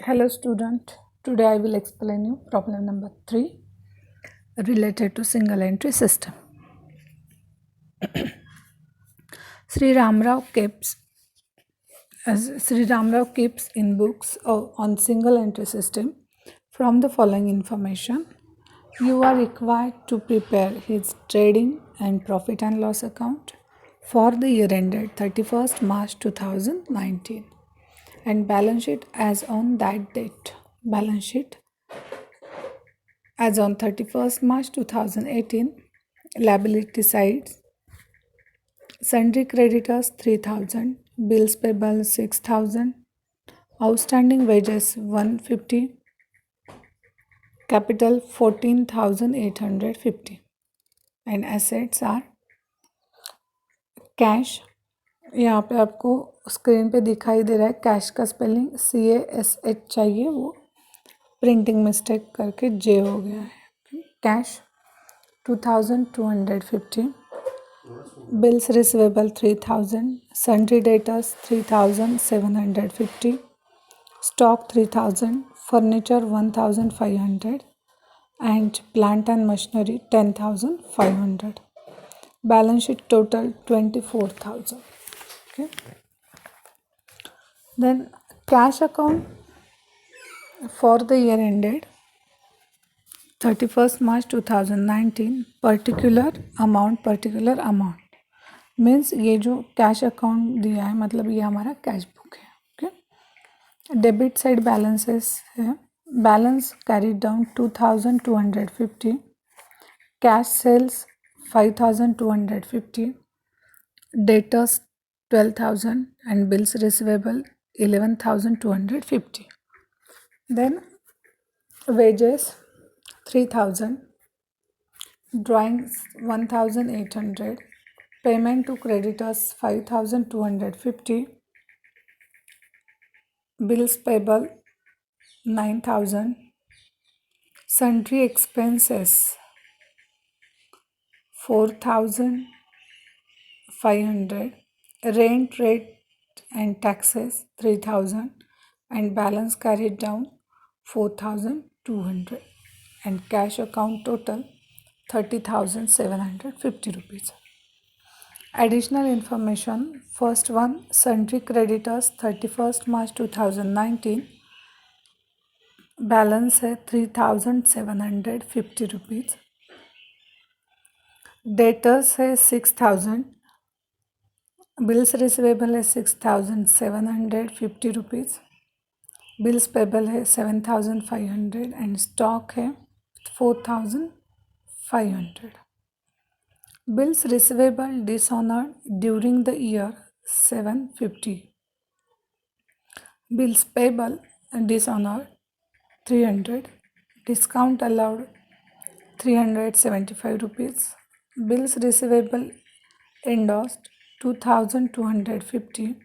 Hello student, today I will explain you problem number 3 related to single entry system. Sri Ramarao keeps in books on single entry system from the following information. You are required to prepare his trading and profit and loss account for the year ended 31st March 2019 and balance sheet as on that date. Balance sheet as on 31st March 2018, liability side, sundry creditors 3000, bills payable 6000, outstanding wages 150, capital 14,850 and assets are cash. यहाँ पे आपको screen पे दिखाई दे रहा है cash का spelling CASH चाहिए, वो प्रिंटिंग मिस्टेक करके J हो गया है. Cash 2250, bills receivable 3000, sundry debtors 3750, stock 3000, furniture 1500 and plant and machinery 10500. Balance sheet total 24,000. Okay. Then cash account for the year ended 31st March 2019, particular amount means ये जो cash account दिया है मतलब ये हमारा कैश बुक है. Okay. Debit side balances है. Balance carried down 2250, cash sales 5250, debtors 12000 and bills receivable 11250. Then wages 3000, drawings 1800, payment to creditors 5250, bills payable 9000, sundry expenses 4500, rent rate and taxes 3000 and balance carried down 4200 and cash account total 30,750 rupees. Additional information. First one, sundry creditors 31st March 2019 balance है 3,750 rupees. Debtors है 6000, bills receivable है 6,750 rupees, bills payable है 7,500 and stock है 4,500. Bills receivable dishonored during the year 750. Bills payable dishonored 300. Discount allowed 375 rupees. Bills receivable endorsed 2250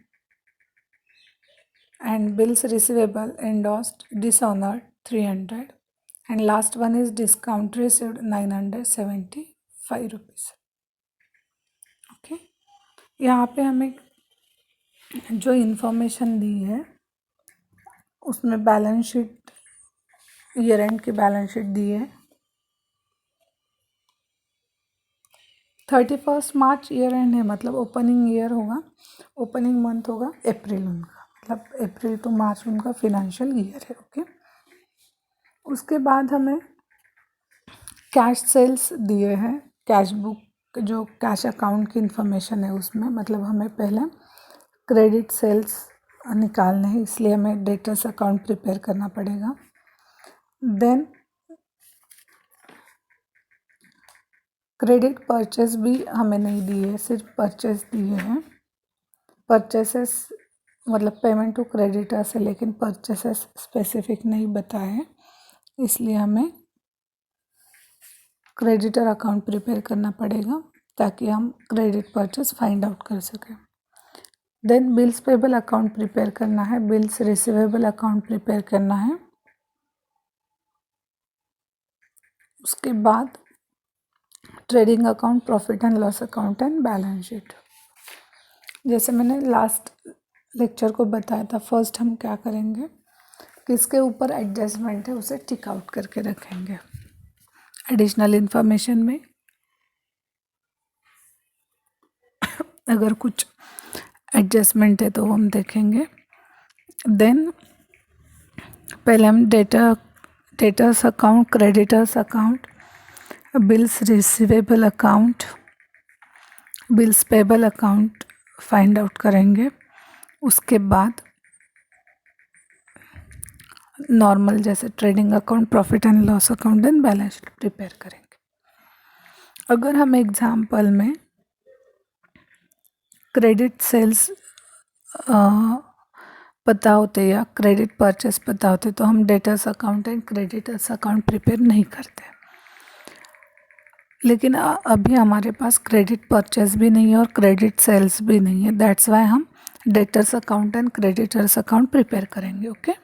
and bills receivable endorsed dishonored 300 and last one is discount received 975 rupees. Okay. यहाँ पे हमें जो information दी है उसमें balance sheet, year and की balance sheet दी है. 31st March year and है मतलब ओपनिंग ईयर होगा, ओपनिंग मंथ होगा अप्रैल उनका, मतलब अप्रैल टू मार्च उनका फिनेंशियल ईयर है. ओके. उसके बाद हमें कैश सेल्स दिए हैं. कैश बुक जो कैश अकाउंट की इंफॉर्मेशन है उसमें मतलब हमें पहले क्रेडिट सेल्स निकालने हैं, इसलिए हमें डेटर्स अकाउंट प्रिपेयर करना पड़ेगा. देन क्रेडिट परचेस भी हमें नहीं दिए, सिर्फ परचेस दिए हैं. परचेसेस मतलब पेमेंट टू क्रेडिटर्स है लेकिन परचेसेस स्पेसिफिक नहीं बताए, इसलिए हमें क्रेडिटर अकाउंट प्रिपेयर करना पड़ेगा ताकि हम क्रेडिट परचेस फाइंड आउट कर सकें. Then bills payable account prepare करना है, बिल्स रिसीवेबल अकाउंट प्रिपेयर करना है. उसके बाद trading account, profit and loss account and balance sheet. जैसे मैंने लास्ट लेक्चर को बताया था, फर्स्ट हम क्या करेंगे, किसके ऊपर एडजस्टमेंट है उसे टिक आउट करके रखेंगे। एडिशनल इन्फॉर्मेशन में अगर कुछ एडजस्टमेंट है तो हम देखेंगे। देन पहले हम debtors account, creditors account, bills receivable account, bills payable account find out करेंगे। उसके बाद नॉर्मल जैसे trading account, profit and loss account and balance sheet prepare करेंगे। अगर हम एग्जाम्पल में क्रेडिट सेल्स पता होते या क्रेडिट परचेस पता होते तो हम debtors account and creditors account prepare नहीं करते। लेकिन अभी हमारे पास क्रेडिट परचेस भी नहीं है और क्रेडिट सेल्स भी नहीं है, दैट्स वाई हम debtors account and creditors account prepare करेंगे। ओके,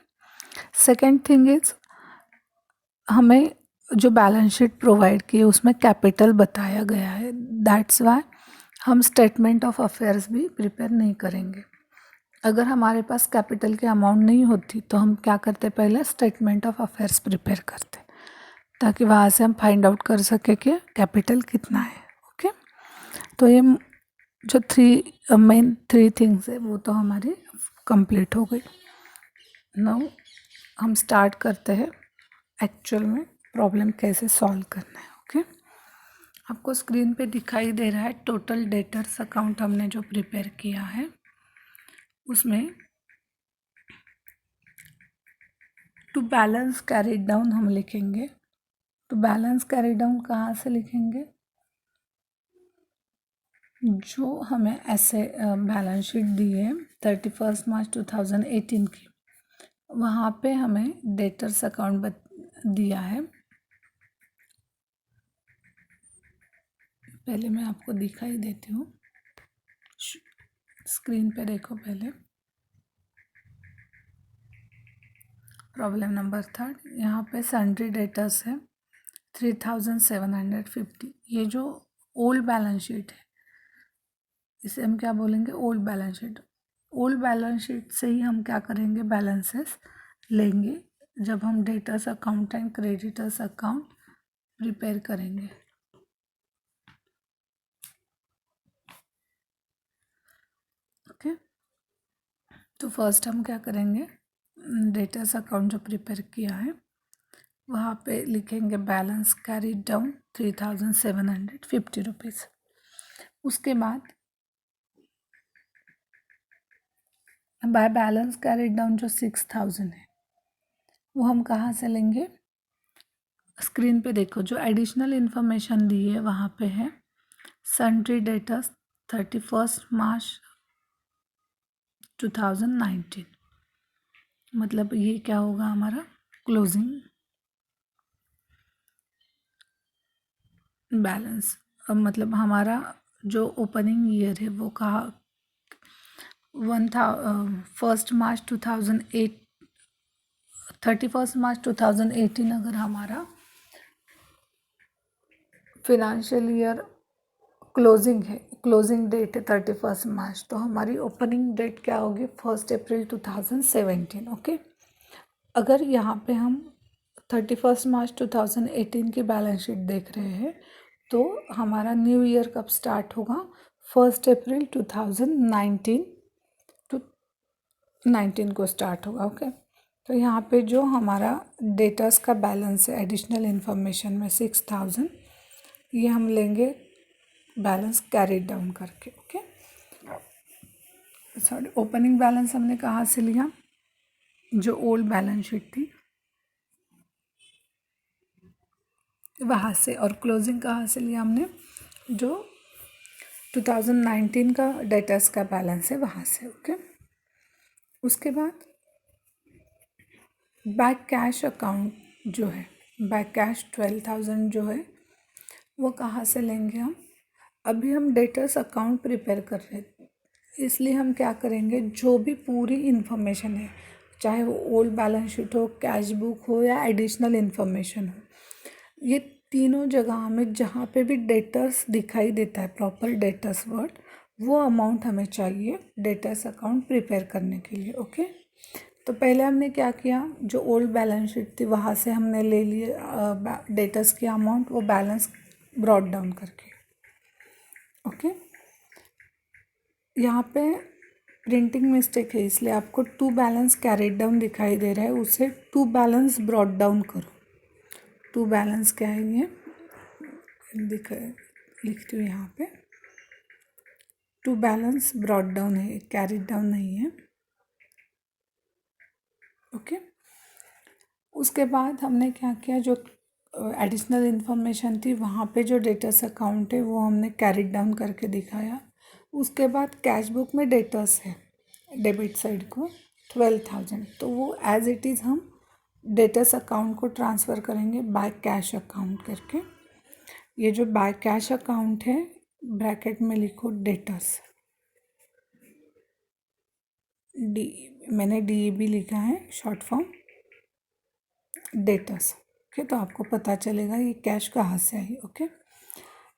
सेकेंड थिंग इज हमें जो बैलेंस शीट प्रोवाइड की है उसमें कैपिटल बताया गया है, दैट्स वाई हम स्टेटमेंट ऑफ अफेयर्स भी प्रिपेयर नहीं करेंगे। अगर हमारे पास कैपिटल की अमाउंट नहीं होती तो हम क्या करते, पहले स्टेटमेंट ऑफ अफेयर्स प्रिपेयर करते ताकि वहाँ से हम फाइंड आउट कर सके कि कैपिटल कितना है। ओके, तो ये जो मेन थ्री थिंग्स है वो तो हमारी कंप्लीट हो गई। नाउ हम स्टार्ट करते हैं एक्चुअल में प्रॉब्लम कैसे सॉल्व करना है। ओके, आपको स्क्रीन पे दिखाई दे रहा है टोटल डेटर्स अकाउंट हमने जो प्रिपेयर किया है उसमें टू बैलेंस कैरिड डाउन हम लिखेंगे। तो बैलेंस कैरिड डाउन कहाँ से लिखेंगे, जो हमें ऐसे बैलेंस शीट दी है 31 मार्च 2018 की, वहाँ पे हमें डेटर्स अकाउंट दिया है। पहले मैं आपको दिखाई देती हूँ, स्क्रीन पे देखो पहले। प्रॉब्लम नंबर 3, यहाँ पे सन्ड्री डेटर्स है 3750। ये जो ओल्ड बैलेंस शीट है इसे हम क्या बोलेंगे, old balance sheet. Old balance sheet से ही हम क्या करेंगे, बैलेंसेस लेंगे जब हम debtors account and creditors account prepare करेंगे। ओके, तो फर्स्ट हम क्या करेंगे, डेटर्स अकाउंट जो प्रिपेयर किया है वहाँ पे लिखेंगे बैलेंस कैरीड डाउन 3750 रुपीज़। उसके बाद बाय बैलेंस कैरीड डाउन जो 6000 है वो हम कहाँ से लेंगे, स्क्रीन पे देखो जो एडिशनल इन्फॉर्मेशन दी है वहाँ पे है सन्ड्री डेटर्स 31 मार्च 2019, मतलब ये क्या होगा हमारा क्लोजिंग बैलेंस। मतलब हमारा जो ओपनिंग ईयर है वो कहा 1 मार्च 2008, 31 मार्च 2018 अगर हमारा फिनेंशियल ईयर क्लोजिंग है, क्लोजिंग डेट है 31 मार्च, तो हमारी ओपनिंग डेट क्या होगी 1 अप्रैल 2017। ओके, अगर यहाँ पे हम 31 मार्च 2018 की बैलेंस शीट देख रहे हैं तो हमारा न्यू ईयर कब स्टार्ट होगा, 1 अप्रैल 2019 को स्टार्ट होगा। ओके, तो यहाँ पे जो हमारा डेटर्स का बैलेंस है एडिशनल इन्फॉर्मेशन में 6000, ये हम लेंगे बैलेंस कैरीड डाउन करके। ओके, सॉरी, ओपनिंग बैलेंस हमने कहाँ से लिया, जो ओल्ड बैलेंस शीट थी वहाँ से, और क्लोजिंग कहाँ से लिया हमने, जो 2019 का डेटर्स का बैलेंस है वहाँ से। ओके, उसके बाद बैक कैश अकाउंट जो है, बैक कैश 12000 जो है वो कहाँ से लेंगे हम, अभी हम डेटर्स अकाउंट प्रिपेयर कर रहे हैं इसलिए हम क्या करेंगे, जो भी पूरी इन्फॉर्मेशन है चाहे वो ओल्ड बैलेंस शीट हो, कैश बुक हो या एडिशनल इन्फॉर्मेशन हो, ये तीनों जगह में जहाँ पे भी डेटर्स दिखाई देता है प्रॉपर डेटर्स वर्ड, वो अमाउंट हमें चाहिए डेटर्स अकाउंट प्रिपेयर करने के लिए। ओके, तो पहले हमने क्या किया, जो ओल्ड बैलेंस शीट थी वहाँ से हमने ले लिए डेटर्स की अमाउंट, वो बैलेंस ब्रॉट डाउन करके। ओके, यहाँ पे प्रिंटिंग मिस्टेक है इसलिए आपको टू बैलेंस कैरिड डाउन दिखाई दे रहा है, उसे टू बैलेंस ब्रॉट डाउन करो। टू बैलेंस क्या है ये लिखती हूँ यहाँ पे, टू बैलेंस ब्रॉट डाउन है, कैरिड डाउन नहीं है। ओके, उसके बाद हमने क्या किया, जो एडिशनल इन्फॉर्मेशन थी वहाँ पे जो डेटर्स अकाउंट है वो हमने कैरिड डाउन करके दिखाया। उसके बाद कैश बुक में डेटर्स है डेबिट साइड को 12,000, तो वो एज इट इज़ हम डेटर्स अकाउंट को ट्रांसफ़र करेंगे बाय कैश अकाउंट करके। ये जो बाय कैश अकाउंट है ब्रैकेट में लिखो डेटर्स, मैंने DEB लिखा है शॉर्ट फॉर्म डेटर्स। ओके, तो आपको पता चलेगा ये कैश कहाँ से आई। ओके,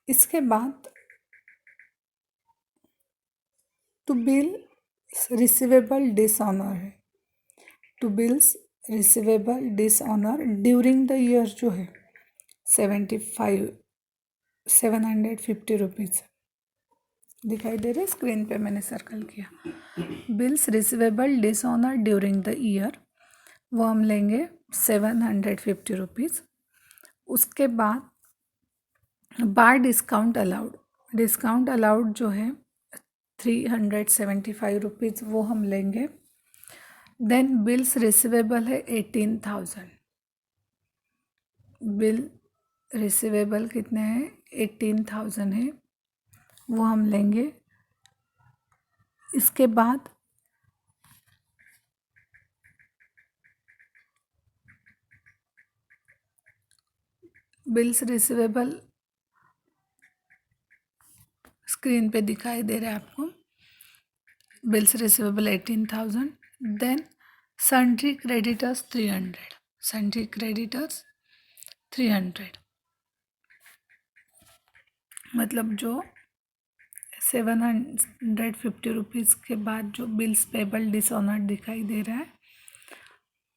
इसके बाद टू बिल रिसीवेबल डिसऑनर है, to bills receivable dishonour during the year जो है 750 रुपीज़ दिखाई दे रहे स्क्रीन पे, मैंने सर्कल किया। Bills receivable dishonour during the year वो हम लेंगे 750 रुपीज़। उसके बाद बार डिस्काउंट अलाउड जो है 375 रुपीज़ वो हम लेंगे। देन बिल्स रिसीवेबल है 18,000, बिल रिसीवेबल कितने हैं 18,000 है, वो हम लेंगे। इसके बाद बिल्स रिसीवेबल स्क्रीन पे दिखाई दे रहा है आपको, bills receivable 18,000। Then sundry creditors 300, sundry creditors 300, मतलब जो 750 रुपीज़ के बाद जो बिल्स पेबल डिसऑनर्ड दिखाई दे रहा है,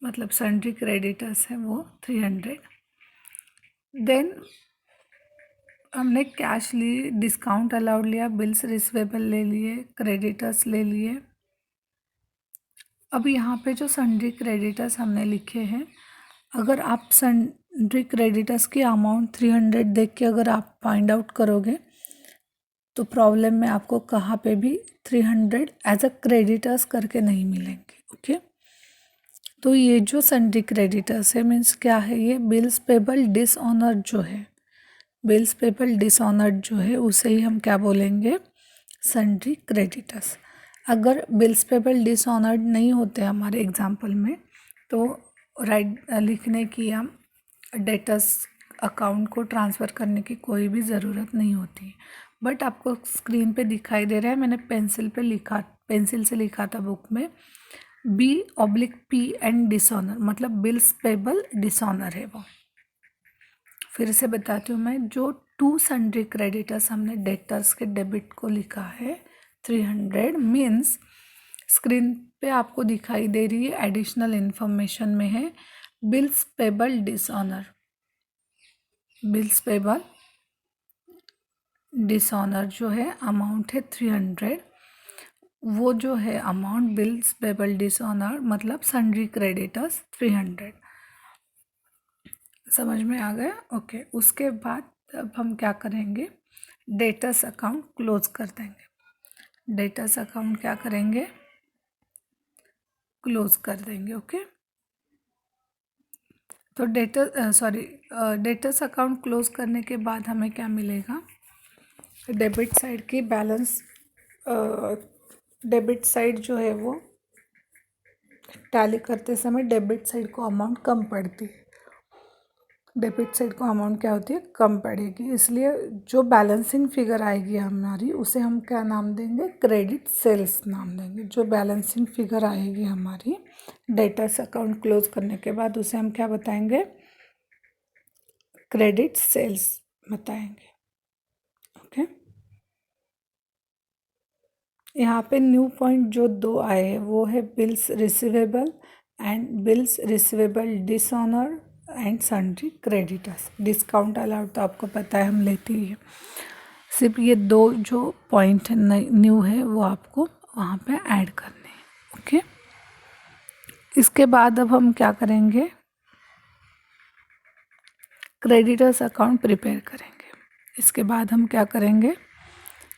मतलब सन्ड्री क्रेडिटर्स है वो 300। देन हमने कैश ली, डिस्काउंट अलाउड लिया, बिल्स रिसीवेबल ले लिए, क्रेडिटर्स ले लिए। अब यहाँ पे जो सन्ड्री क्रेडिटर्स हमने लिखे हैं, अगर आप सन्ड्री क्रेडिटर्स की अमाउंट 300 देख के अगर आप फाइंड आउट करोगे तो प्रॉब्लम में आपको कहाँ पे भी 300 एज अ क्रेडिटर्स करके नहीं मिलेंगे। ओके, तो ये जो सन्ड्री क्रेडिटर्स है मीन्स क्या है, ये बिल्स पेबल डिसऑनर जो है, बिल्स पेबल डिसऑनर्ड जो है उसे ही हम क्या बोलेंगे, सन्ड्री क्रेडिटर्स। अगर बिल्स पेबल डिसऑनर्ड नहीं होते हमारे एग्जाम्पल में तो लिखने की या डेटर्स अकाउंट को ट्रांसफ़र करने की कोई भी ज़रूरत नहीं होती। बट आपको स्क्रीन पे दिखाई दे रहा है, मैंने पेंसिल से लिखा था बुक में, B/P एंड डिसऑनर, मतलब बिल्स पेबल डिसऑनर है वो। फिर से बताती हूँ मैं, जो टू सन्ड्री क्रेडिटर्स हमने डेटर्स के डेबिट को लिखा है 300 मीन्स स्क्रीन पे आपको दिखाई दे रही है एडिशनल इन्फॉर्मेशन में है bills payable dishonour, bills payable dishonour जो है अमाउंट है 300, वो जो है अमाउंट बिल्स पेबल डिसऑनर मतलब सन्ड्री क्रेडिटर्स 300। समझ में आ गया। ओके, उसके बाद अब हम क्या करेंगे, डेटर्स अकाउंट क्लोज कर देंगे, डेटर्स अकाउंट क्या करेंगे, क्लोज कर देंगे। ओके, तो डेटर्स अकाउंट क्लोज करने के बाद हमें क्या मिलेगा, डेबिट साइड की बैलेंस, डेबिट साइड जो है वो टैली करते समय डेबिट साइड को अमाउंट कम पड़ती है, डेबिट साइड को अमाउंट क्या होती है, कम पड़ेगी, इसलिए जो बैलेंसिंग फिगर आएगी हमारी उसे हम क्या नाम देंगे, क्रेडिट सेल्स नाम देंगे। जो बैलेंसिंग फिगर आएगी हमारी डेटर्स अकाउंट क्लोज करने के बाद उसे हम क्या बताएंगे, क्रेडिट सेल्स बताएंगे। ओके, यहाँ पे न्यू पॉइंट जो दो आए हैं वो है bills receivable and bills receivable dishonour and sundry creditors. Discount allowed तो आपको पता है हम लेते ही है, सिर्फ ये दो जो पॉइंट न्यू है वो आपको वहाँ पे ऐड करने हैं। ओके, इसके बाद अब हम क्या करेंगे, क्रेडिटर्स अकाउंट प्रिपेयर करेंगे। इसके बाद हम क्या करेंगे,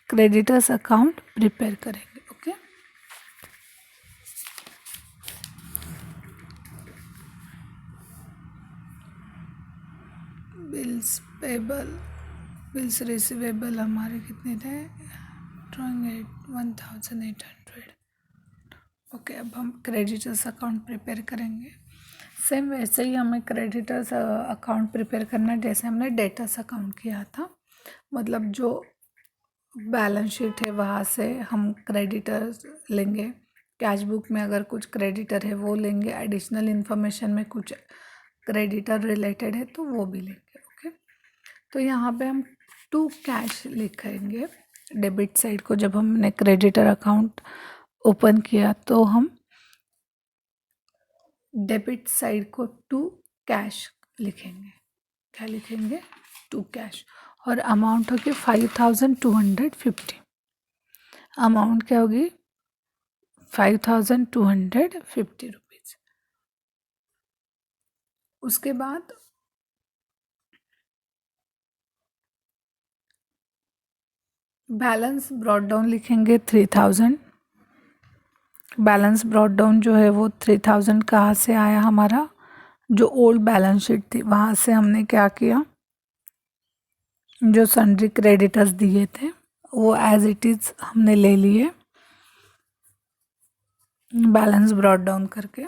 क्रेडिटर्स अकाउंट प्रिपेयर करेंगे। Okay, bills payable, bills receivable हमारे कितने थे, ड्रॉइंग 1800। ओके, अब हम क्रेडिटर्स अकाउंट प्रिपेयर करेंगे। सेम वैसे ही हमें क्रेडिटर्स अकाउंट प्रिपेयर करना है जैसे हमने डेटर्स अकाउंट किया था। मतलब जो बैलेंस शीट है वहाँ से हम क्रेडिटर्स लेंगे, कैश बुक में अगर कुछ क्रेडिटर है वो लेंगे, एडिशनल इन्फॉर्मेशन में कुछ क्रेडिटर रिलेटेड है तो वो भी लेंगे। ओके, तो यहाँ पे हम टू कैश लिखेंगे। डेबिट साइड को जब हमने क्रेडिटर अकाउंट ओपन किया तो हम डेबिट साइड को टू कैश लिखेंगे। क्या लिखेंगे, टू कैश, और अमाउंट होगी 5250। अमाउंट क्या होगी, 5250 रुपीज़। उसके बाद बैलेंस ब्रॉट डाउन लिखेंगे 3000। बैलेंस ब्रॉट डाउन जो है वो 3000 कहाँ से आया, हमारा जो ओल्ड बैलेंस शीट थी वहाँ से हमने क्या किया, जो सन्ड्री क्रेडिटर्स दिए थे वो एज इट इज़ हमने ले लिए, बैलेंस ब्रॉट डाउन करके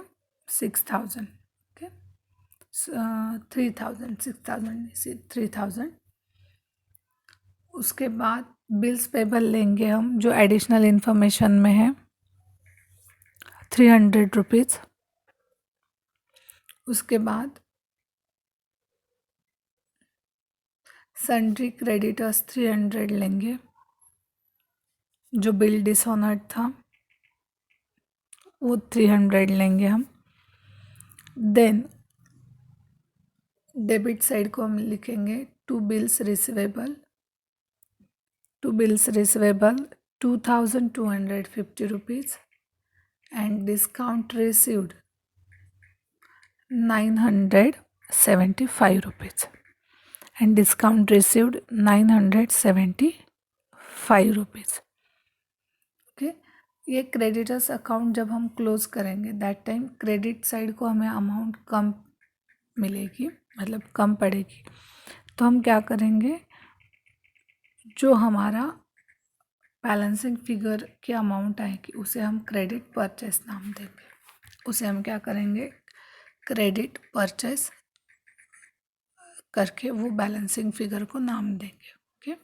6000। ओके, 3000, 6000, 3000। उसके बाद बिल्स पेबल लेंगे हम, जो एडिशनल इन्फॉर्मेशन में है 300 रुपीज़। उसके बाद सन्ड्री क्रेडिटर्स 300 लेंगे, जो बिल डिसऑनर्ड था वो 300 लेंगे हम। देन डेबिट साइड को हम लिखेंगे to bills receivable, 2250 rupees and discount received 975 rupees, and discount received 975 rupees. Okay, ये क्रेडिटर्स अकाउंट जब हम क्लोज करेंगे दैट टाइम क्रेडिट साइड को हमें अमाउंट कम मिलेगी, मतलब कम पड़ेगी। तो हम क्या करेंगे, जो हमारा बैलेंसिंग फिगर की अमाउंट आएगी उसे हम क्रेडिट परचेस नाम देंगे। उसे हम क्या करेंगे, क्रेडिट परचेस करके वो बैलेंसिंग फिगर को नाम देंगे। ओके,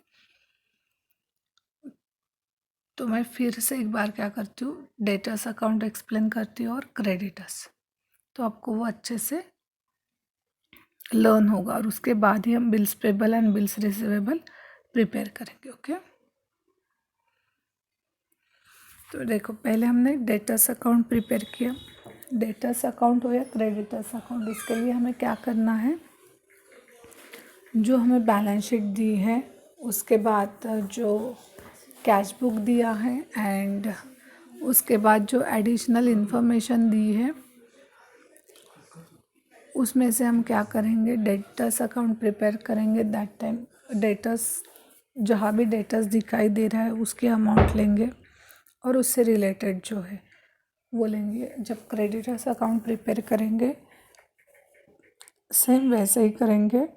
तो मैं फिर से एक बार क्या करती हूँ, डेटर्स अकाउंट एक्सप्लेन करती हूँ और क्रेडिटर्स, तो आपको वो अच्छे से लर्न होगा, और उसके बाद ही हम bills payable and bills receivable prepare करेंगे। ओके, तो देखो पहले हमने डेटर्स अकाउंट प्रिपेयर किया। डेटर्स अकाउंट हो या क्रेडिटर्स अकाउंट, इसके लिए हमें क्या करना है, जो हमें बैलेंस शीट दी है उसके बाद जो कैश बुक दिया है एंड उसके बाद जो एडिशनल इन्फॉर्मेशन दी है उसमें से हम क्या करेंगे, डेटर्स अकाउंट प्रिपेयर करेंगे। दैट टाइम डेटर्स, जहाँ भी डेटर्स दिखाई दे रहा है उसकी अमाउंट लेंगे और उससे रिलेटेड जो है वो लेंगे। जब क्रेडिटर्स अकाउंट प्रिपेयर करेंगे सेम वैसे ही करेंगे,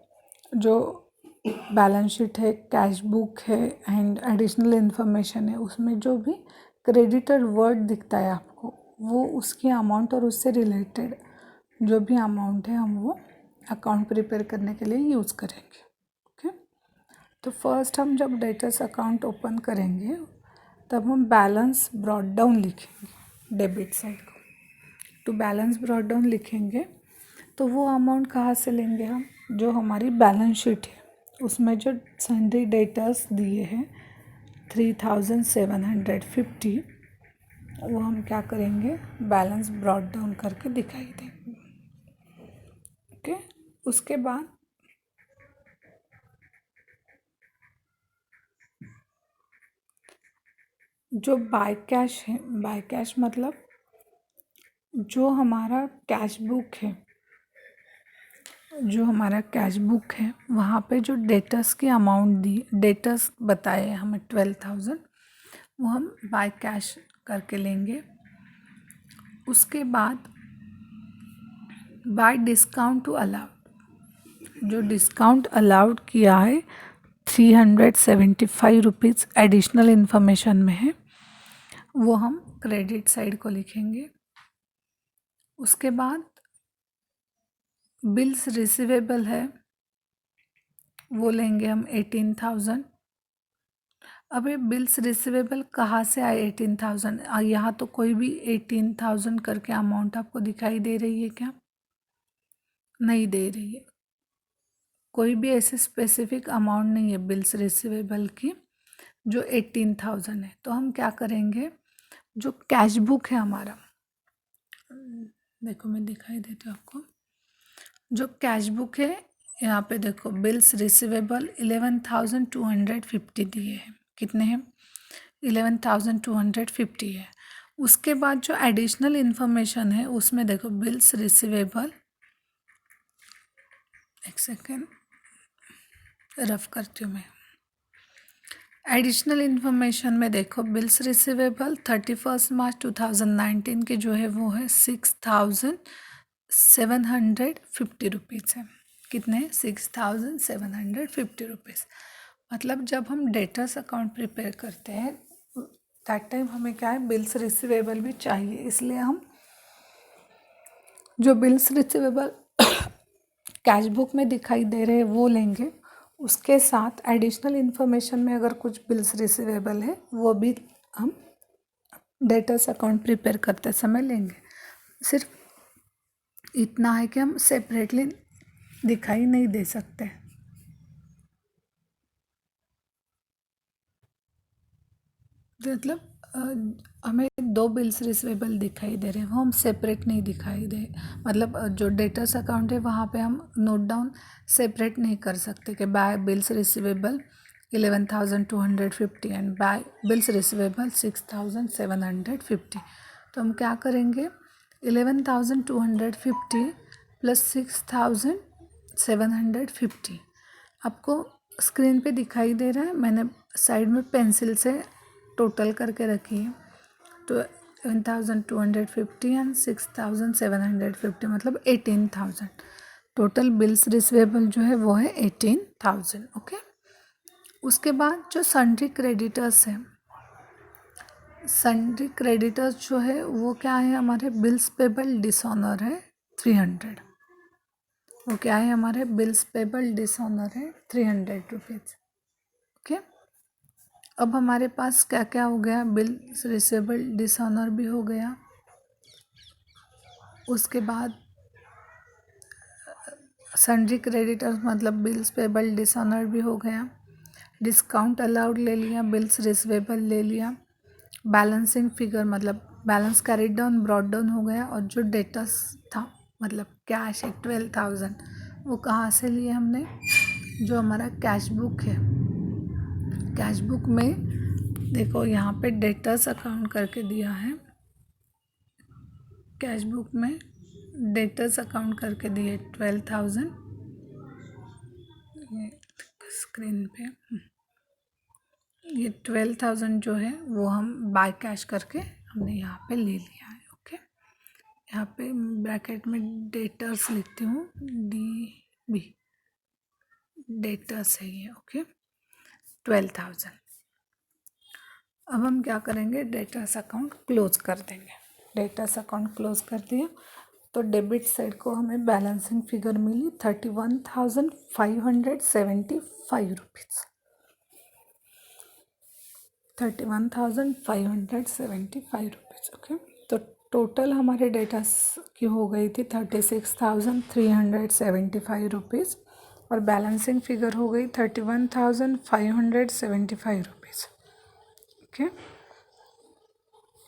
जो बैलेंस शीट है, कैश बुक है एंड एडिशनल इन्फॉर्मेशन है, उसमें जो भी क्रेडिटर वर्ड दिखता है आपको वो उसकी अमाउंट और उससे रिलेटेड जो भी अमाउंट है हम वो अकाउंट प्रिपेयर करने के लिए यूज़ करेंगे। ओके, तो फर्स्ट हम जब डेटर्स अकाउंट ओपन करेंगे तब हम बैलेंस ब्रॉट डाउन लिखेंगे डेबिट साइड को। तो बैलेंस ब्रॉट डाउन लिखेंगे तो वो अमाउंट कहाँ से लेंगे हम, जो हमारी बैलेंस शीट है उसमें जो सन्ड्री डेटर्स दिए हैं 3750, वो हम क्या करेंगे, बैलेंस ब्रॉट डाउन करके दिखाई देंगे। ओके, उसके बाद जो बाय कैश है, बाय कैश मतलब जो हमारा कैश बुक है, जो हमारा कैश बुक है वहाँ पे जो डेटर्स की अमाउंट दी, डेटर्स बताए हमें 12,000, वो हम बाय कैश करके लेंगे। उसके बाद बाय डिस्काउंट टू अलाउड, जो डिस्काउंट अलाउड किया है 375 रुपीज़ एडिशनल इन्फॉर्मेशन में है, वो हम क्रेडिट साइड को लिखेंगे। उसके बाद बिल्स रिसीवेबल है, वो लेंगे हम 18,000। अब ये बिल्स रिसीवेबल कहाँ से आए 18,000? यहाँ तो कोई भी 18,000 करके अमाउंट आपको दिखाई दे रही है क्या? नहीं दे रही है, कोई भी ऐसे स्पेसिफिक अमाउंट नहीं है बिल्स रिसीवेबल की जो 18,000 है। तो हम क्या करेंगे, जो कैश बुक है हमारा, देखो मैं दिखाई देती हूँ आपको, जो कैश बुक है यहाँ पे देखो बिल्स रिसीवेबल 11,250 दिए हैं। कितने हैं? 11,250 है। उसके बाद जो एडिशनल इन्फॉर्मेशन है उसमें देखो बिल्स रिसीवेबल, एक सेकेंड रफ करती हूँ मैं। एडिशनल इन्फॉर्मेशन में देखो बिल्स रिसीवेबल 31 मार्च 2019 के जो है वो है 6,750 रुपीज़ है। कितने? 6,750 रुपीज़। मतलब जब हम डेटर्स अकाउंट प्रिपेयर करते हैं दैट टाइम हमें क्या है, बिल्स रिसीवेबल भी चाहिए, इसलिए हम जो बिल्स रिसीवेबल कैश बुक में दिखाई दे रहे हैं वो लेंगे। उसके साथ एडिशनल इन्फॉर्मेशन में अगर कुछ बिल्स रिसीवेबल है वो भी हम डेटर्स अकाउंट प्रिपेयर करते समय लेंगे। सिर्फ इतना है कि हम सेपरेटली दिखाई नहीं दे सकते। मतलब हमें दो बिल्स रिसीवेबल दिखाई दे रहे हैं, वो हम सेपरेट नहीं दिखाई दे, मतलब जो डेटर्स अकाउंट है वहाँ पे हम नोट डाउन सेपरेट नहीं कर सकते कि by bills receivable 11,250 and by bills receivable 6,750। तो हम क्या करेंगे, 11,250 प्लस 6,750 आपको स्क्रीन पे दिखाई दे रहा है। मैंने साइड में पेंसिल से टोटल करके रखी है। तो 11,250 एंड 6,750 मतलब 18,000। टोटल बिल्स रिसीवेबल जो है वो है 18,000। ओके, उसके बाद जो सन्ड्री क्रेडिटर्स है, सन्ड्री क्रेडिटर्स जो है वो क्या है, हमारे बिल्स पेबल डिसऑनर है 300। वो क्या है, हमारे बिल्स पेबल डिसऑनर है 300 रुपीज़। ओके, अब हमारे पास क्या क्या हो गया, बिल्स रिसीवेबल डिसऑनर भी हो गया। उसके बाद सन्ड्री क्रेडिटर्स मतलब बिल्स पेबल डिसऑनर भी हो गया। डिस्काउंट अलाउड ले लिया, बिल्स रिसीवेबल ले लिया। बैलेंसिंग फिगर मतलब balance carried down brought down हो गया। और जो डेटर्स था मतलब कैश है 12,000, वो कहाँ से लिए हमने, जो हमारा कैश बुक है, कैश बुक में देखो यहाँ पे डेटर्स अकाउंट करके दिया है, कैश बुक में डेटर्स अकाउंट करके दिए 12,000। ये स्क्रीन पे ये 12,000 जो है वो हम बाय कैश करके हमने यहाँ पे ले लिया है। ओके, यहाँ पे ब्रैकेट में डेटर्स लिखती हूँ, DB डेटर्स है ये। ओके, 12,000। अब हम क्या करेंगे, डेटर्स अकाउंट क्लोज कर देंगे। डेटर्स अकाउंट क्लोज कर दिया तो डेबिट साइड को हमें बैलेंसिंग फिगर मिली 31,575 रुपीज़। 31,575 रुपीज़। ओके, तो टोटल हमारे डेटास की हो गई थी 36,375 रुपीज़ और बैलेंसिंग फिगर हो गई 31,575 रुपीज़। ओके,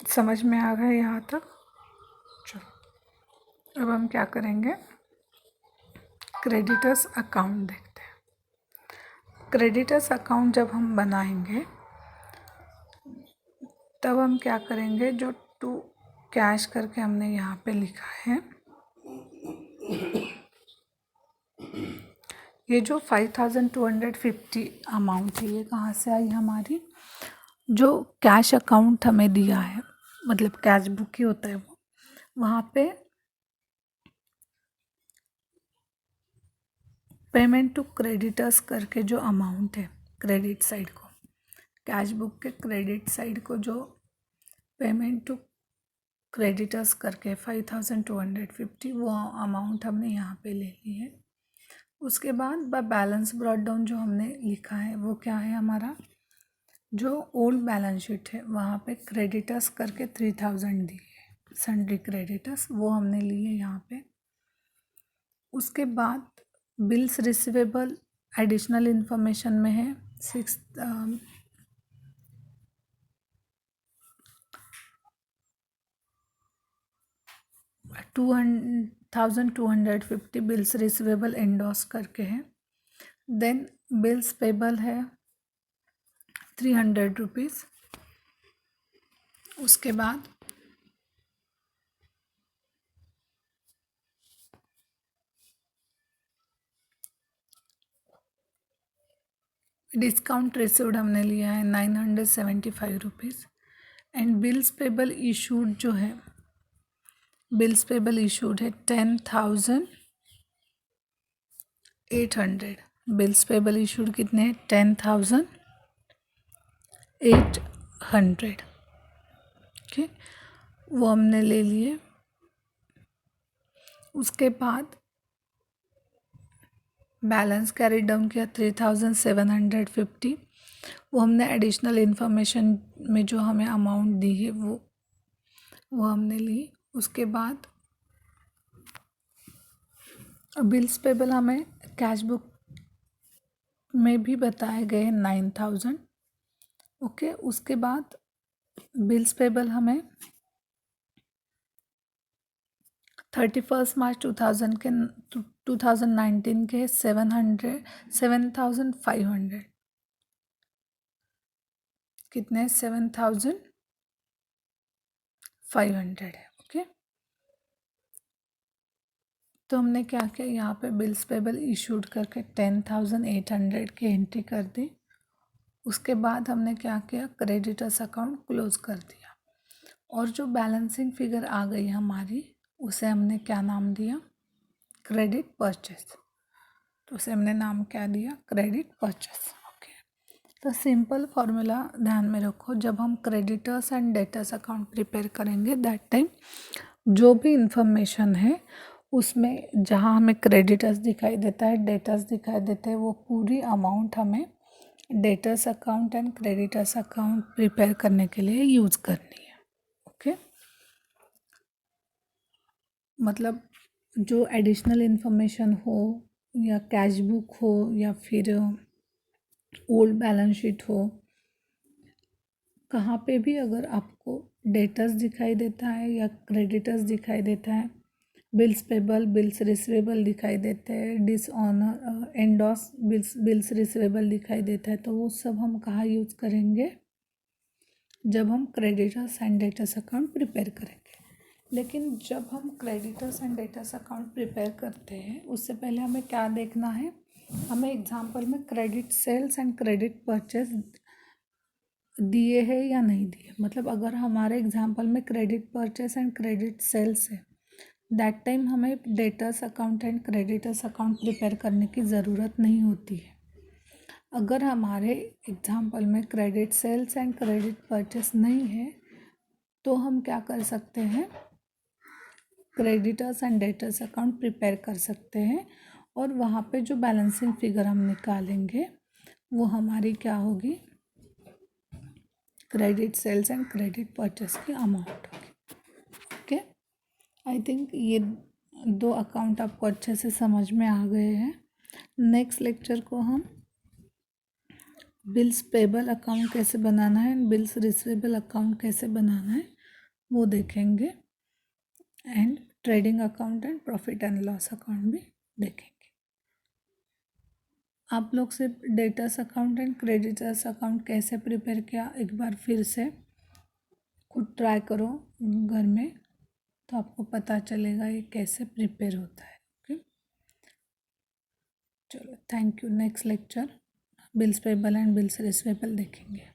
समझ में आ गया यहाँ तक? चलो अब हम क्या करेंगे, क्रेडिटर्स अकाउंट देखते हैं। क्रेडिटर्स अकाउंट जब हम बनाएंगे तब हम क्या करेंगे, जो टू कैश करके हमने यहाँ पे लिखा है, ये जो 5250 अमाउंट है, ये कहाँ से आई हमारी, जो कैश अकाउंट हमें दिया है, मतलब कैश बुक ही होता है वो, वहाँ पे पेमेंट टू क्रेडिटर्स करके जो अमाउंट है, क्रेडिट साइड को, कैश बुक के क्रेडिट साइड को जो पेमेंट टू क्रेडिटर्स करके 5250 वो अमाउंट हमने यहाँ पे ले ली है। उसके बाद बैलेंस ब्रॉट डाउन जो हमने लिखा है वो क्या है हमारा, जो ओल्ड बैलेंस शीट है वहाँ पे क्रेडिटर्स करके 3000 दी है, सन्ड्री क्रेडिटर्स, वो हमने लिए यहाँ पे। उसके बाद बिल्स रिसीवेबल एडिशनल इंफॉर्मेशन में है 2250 बिल्स रिसीवेबल एंडोस करके है। देन बिल्स पेबल है 300 रुपीज़। उसके बाद डिस्काउंट रिसीव्ड हमने लिया है 975 rupees. And bills payable issued जो है, बिल्स पेबल इशूड है 10,800। बिल्स पेबल इशूड कितने हैं, 10,800। ओके, वो हमने ले लिए। उसके बाद बैलेंस कैरी डाउन किया 3750, वो हमने एडिशनल इन्फॉर्मेशन में जो हमें अमाउंट दी है वो हमने ली। उसके बाद बिल्स पेबल हमें कैश बुक में भी बताए गए 9000। ओके, उसके बाद बिल्स पेबल हमें 31 मार्च 2019 के 7500 कितने, 7500 है। ओके, तो हमने क्या किया, यहाँ पे बिल्स पेबल इशूड करके 10,800 की एंट्री कर दी। उसके बाद हमने क्या किया, क्रेडिटर्स अकाउंट क्लोज कर दिया। और जो बैलेंसिंग फिगर आ गई हमारी, उसे हमने क्या नाम दिया, क्रेडिट परचेस। तो उसे हमने नाम क्या दिया, क्रेडिट परचेस। ओके, तो सिंपल फॉर्मूला ध्यान में रखो, जब हम creditors and debtors account prepare करेंगे दैट टाइम जो भी इंफॉर्मेशन है उसमें जहाँ हमें क्रेडिटर्स दिखाई देता है, डेटर्स दिखाई देते हैं, वो पूरी अमाउंट हमें debtors account and creditors account prepare करने के लिए यूज़ करनी है। ओके, मतलब जो एडिशनल इन्फॉर्मेशन हो या कैश बुक हो या फिर ओल्ड बैलेंस शीट हो, कहाँ पे भी अगर आपको डेटर्स दिखाई देता है या क्रेडिटर्स दिखाई देता है, बिल्स पेबल, बिल्स रिसीवेबल दिखाई देते हैं, डिसऑनर एंडोस बिल्स रिसीवेबल दिखाई देता है, तो वो सब हम कहाँ यूज़ करेंगे, जब हम creditors and debtors account prepare करेंगे। लेकिन जब हम creditors and debtors account prepare करते हैं उससे पहले हमें क्या देखना है, हमें एग्जांपल में credit sales and credit purchase दिए है या नहीं दिए। मतलब अगर हमारे एग्जांपल में credit purchase and credit sales है, दैट टाइम हमें debtors account and creditors account prepare करने की ज़रूरत नहीं होती है। अगर हमारे एग्जांपल में credit sales and credit purchase नहीं है तो हम क्या कर सकते हैं, creditors and debtors account prepare कर सकते हैं। और वहाँ पे जो बैलेंसिंग फिगर हम निकालेंगे वो हमारी क्या होगी, credit sales and credit purchase की अमाउंट होगी। ओके, आई थिंक ये दो अकाउंट आपको अच्छे से समझ में आ गए हैं। नेक्स्ट लेक्चर को हम बिल्स पेबल अकाउंट कैसे बनाना है, बिल्स रिसीवेबल अकाउंट कैसे बनाना है वो देखेंगे, and trading account and profit and loss account भी देखेंगे। आप लोग सिर्फ debtors account and creditors account कैसे प्रिपेयर किया एक बार फिर से खुद ट्राई करो घर में, तो आपको पता चलेगा ये कैसे प्रिपेयर होता है। ओके, चलो thank you. Next lecture bills payable and bills receivable देखेंगे।